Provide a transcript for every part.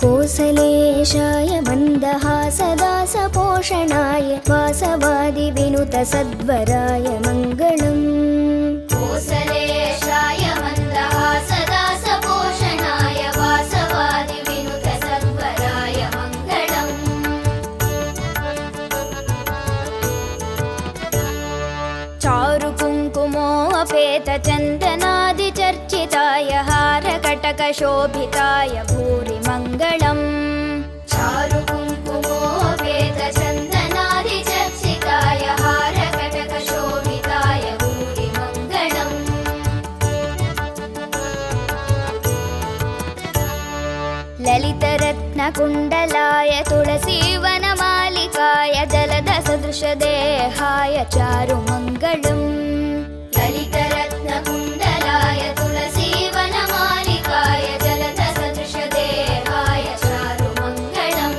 कोसलेशाय मन्दहासदासपोषणाय वासवादिविनुतसद्वराय मङ्गलम्। कोसलेशाय मन्दहासदासपोषणाय वासवादिविनुतसद्वराय मङ्गलम्। चारुकुङ्कुमोऽपेतचन्दनादिचर्चिताय हारकटकशोभिताय भूरि मङ्गलम्। चारुकुङ्कुमोऽपेतचन्दनादिचर्चिताय हारकटकशोभिताय भूरि मङ्गलम्। ललितरत्नकुण्डलाय तुलसीवनमालिकाय जलदसदृशदेहाय चारुमङ्गलम्। ललितरत्नकुण्डलाय तुलसीवनमालिकाय जलदसदृशदेहाय चारुमङ्गलम्।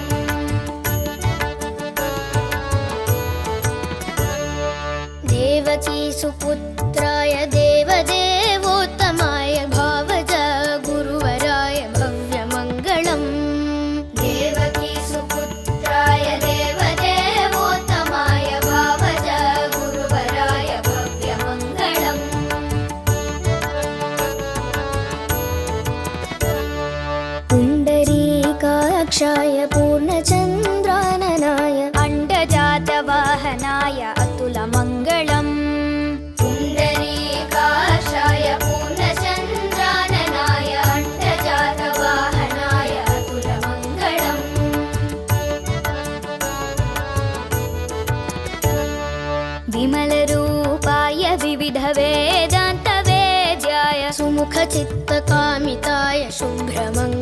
देवकीसुपुत्राय देवदेवोत्तमाय भावज गुरुवराय भव्यमङ्गलम्। देवकीसुपुत्राय देवदेवोत्तमाय भावज गुरुवराय भव्यमङ्गलम्। पुण्डरीकाक्षाय पूर्णचन्द्राननाय अण्डजातवाहनाय अतुलमङ्गलम्। पुण्डरीकाक्षाय पूर्णचन्द्राननाय अण्डजातवाहनाय अतुलमङ्गलम्। विमलरूपाय विविधवेदान्तवेद्याय सुमुखचित्तकामिताय शुभ्रमङ्गलम्।